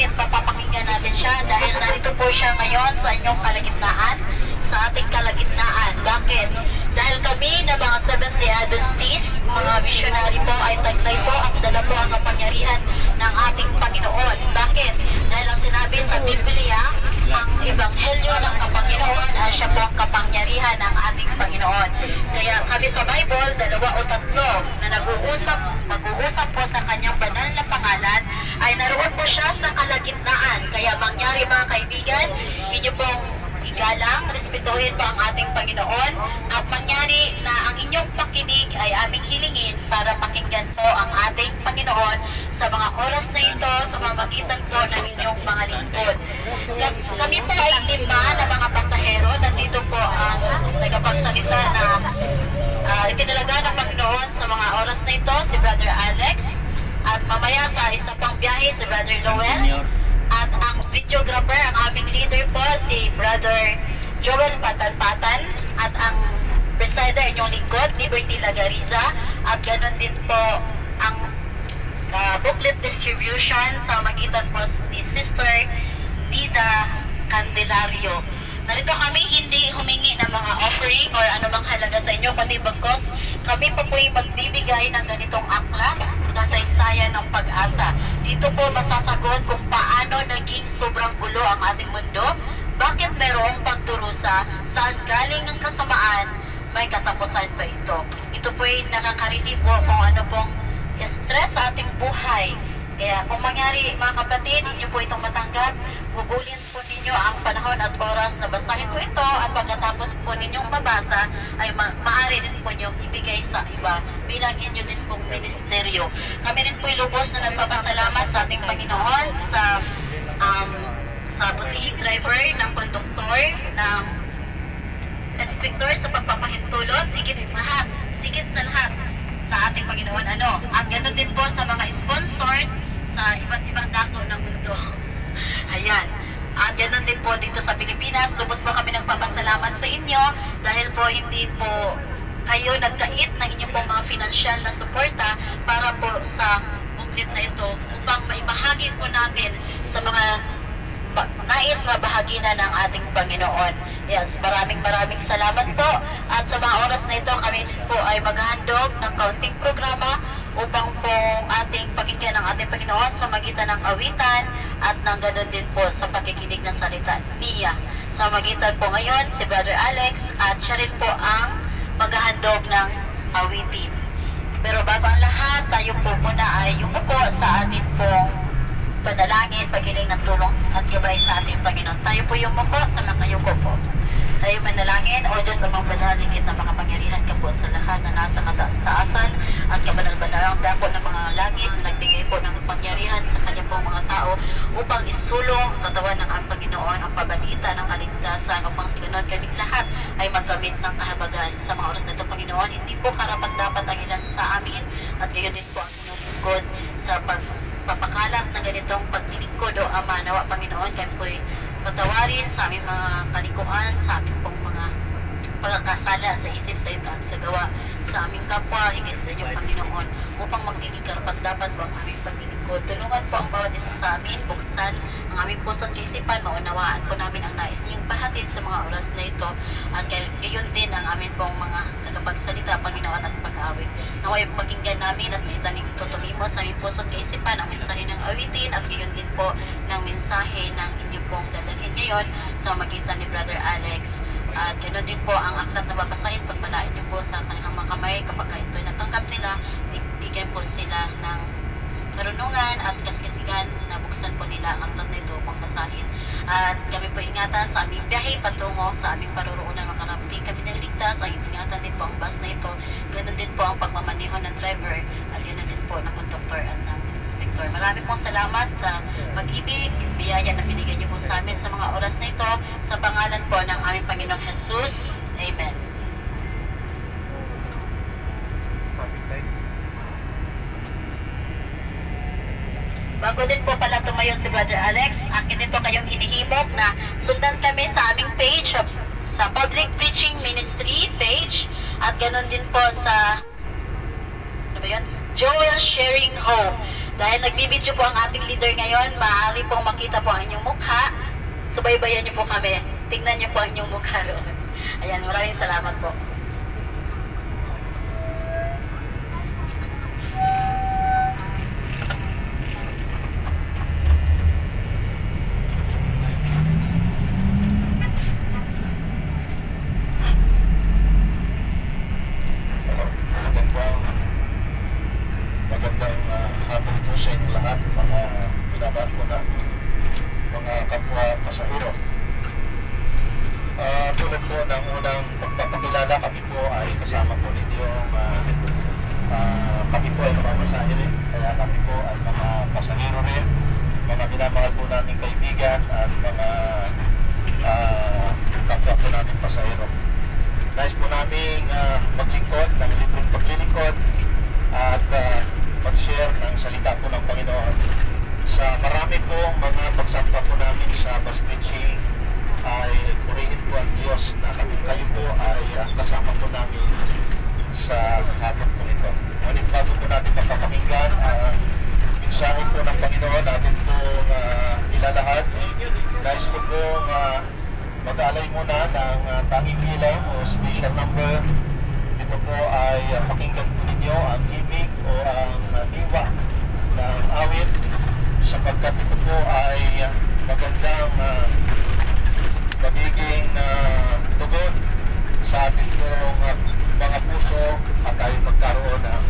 bakit papapakinggan natin siya? Dahil narito po siya ngayon sa inyong kalagitnaan, sa ating kalagitnaan. Bakit? Dahil kami na mga Seventh-day Adventist, mga missionary po ay taglay po ang dala po ang kapangyarihan ng ating Panginoon. Bakit? Dahil ang sinabi sa Biblia, ang ebanghelyo ng Panginoon ay siya po ang kapangyarihan ng ating Panginoon. Kaya sabi sa Bible, 2 o 3 na mag-uusap po sa kanyang banal na pangalan, ay naroon po siya sa kalagitnaan. Kaya mangyari mga kaibigan, inyo pong igalang, respetuhin po ang ating Panginoon at mangyari na ang inyong pakinig ay aming hilingin para pakinggan po ang ating Panginoon sa mga oras na ito, sa mamagitan po ng inyong mga lingkod. Kami po ay 5 na mga pasahero. Nandito po ang nagpapagsalita na itinalaga ng Panginoon sa mga oras na ito, si Brother Alex. At mamaya sa isa pang biyahe, si Brother Noel. At ang videographer, ang aming leader po, si Brother Joel Patan-Patan. At ang presider, inyong lingkod, Liberty Lagariza. At ganun din po ang booklet distribution sa magitan po ni Sister Nida Candelario. Narito kami hindi humingi ng mga offering or anumang halaga sa inyo, kundi bagkos kami po po'y magbibigay ng ganitong aklat, kasaysayan ng pag-asa. Dito po masasagot kung paano naging sobrang gulo ang ating mundo, bakit mayroong pagdurusa, saan galing ang kasamaan, may katapusan pa ito. Ito po'y nakakarinig po kung ano pong stress sa ating buhay. Kaya kung mangyari mga kapatid, inyo po itong matanggap, gugulin po ninyo ang panahon at oras na basahin po ito at pagkatapos po ninyong mabasa ay maaari din po ninyong ibigay sa iba bilang inyo din pong ministeryo. Kami rin po lubos na nagpapasalamat sa ating Panginoon sa butihing driver, ng konduktor, ng inspector sa pagpapahintulot, higit sa lahat sa ating Panginoon. At ganoon din po sa mga sponsors sa iba't ibang dako ng mundo. Ayan. At ganoon din po dito sa Pilipinas. Lubos po kami nagpapasalamat sa inyo dahil po hindi po kayo nagkait ng inyong pong mga financial na suporta para po sa booklet na ito upang maibahagi po natin sa mga nais mabahagi na ng ating Panginoon. Yes, maraming salamat po. At sa mga oras na ito, kami po ay maghahandog ng kaunting programa upang po ating pakinggan ang ating Panginoon sa magitan ng awitan at ng ganoon din po sa pakikinig ng salita niya. Sa magitan po ngayon, si Brother Alex at siya rin po ang maghahandog ng awitin. Pero bago ang lahat, tayo po muna ay yumuko sa atin pong panalangin, paghiling ng tulong at gabay sa ating Panginoon. Tayo po yumuko sa nakayuko po. Tayo manalangin, O Diyos amang banal, higit na makapangyarihan ka po sa lahat na nasa kataas-taasan at kabanal-banalang dako ng mga langit na nagbigay po ng pangyarihan sa kanya pong mga tao upang isulong ang katawan ng ang Panginoon, ang pabalita ng kaligtasan upang sa ganon kaming lahat ay magkamit ng kahabagan sa mga oras na ito, Panginoon. Hindi po karapat-dapat ang ilan sa amin at gayon din po ang inyong lingkod sa papakalat na ganitong paglilingkod o Ama. Nawa, Panginoon, kami po'y patawarin sa aming mga kalikuan, sa aming pong mga pagkakasala sa isip, sa ito at sa gawa sa aming kapwa, higit sa inyong Panginoon, upang magiging karapat-dapat po ang aming paglilingkod. Tulungan po ang bawat isa sa amin, buksan ang aming puso't kaisipan, maunawaan po namin ang nais niyong pahatid sa mga oras na ito at gayon din ang amin pong mga tagapagsalita, Panginoon, at pag-awit. Naway pakinggan namin at may taning tutumimo sa aming puso't kaisipan ang mensahe ng awitin at gayon din po ng mensahe ng inyong pong dadalhin ngayon sa magitan ni Brother Alex. At ganoon din po ang aklat na babasahin, pagpalain niyo po sa kanilang mga kamay kapag ito'y natanggap nila, bigyan po sila ng karunungan at kasigasigan na buksan po nila ang aklat na ito upang basahin. At kami po ingatan sa aming biyahe patungo sa aming paruroonan makarating kami ng ligtas. Ang ingatan din po ang bus na ito. Ganoon din po ang pagmamaneho ng driver at ganoon din po ng conductor at ng inspector. Marami pong salamat sa pag-ibig, biyaya na binigay niyo po sa amin sa mga oras na ito sa pangalan po ng aming Panginoong Jesus. Amen. Bago din po pala tumayo si Brother Alex, akin din po kayong hinihimok na sundan kami sa aming page sa Public Preaching Ministry page at ganoon din po sa Joel Sharing Hope. Dahil nagbibideo po ang ating leader ngayon, maaari pong makita po ang inyong mukha. Subaybayan niyo po kami. Tingnan niyo po ang inyong mukha roon. Ayan, maraming salamat po. Magandang hapon po sa inyo lahat, mga pinabaan ko na mga kapwa pasahero. Tulad po ng unang pagpapakilala, kami po ay kasama po ninyo. Kami po ay mga pasahero, kaya kami po ay mga pasahero rin, mga minamahal po namin kaibigan at mga kapwa po namin pasahero. Nais po namin maglingkod ng libreng paglilingkod at mag-share ng salita po ng Panginoon. Sa marami pong mga pagsampa po namin sa bus preaching ay purihin po ang Diyos na kayo po ay kasama po namin sa hapon po nito. Ngunit bago po natin mapapakinggan ang mensahe po ng Panginoon natin pong ilalahad, nais ko pong mag-alay muna ng tanging bilang o special number. Ito po ay pakinggan po ninyo ang ibig o ang diwa ng awit, sapagkat ito po ay magandang magiging tugon sa ating pong mga puso at tayo magkaroon ng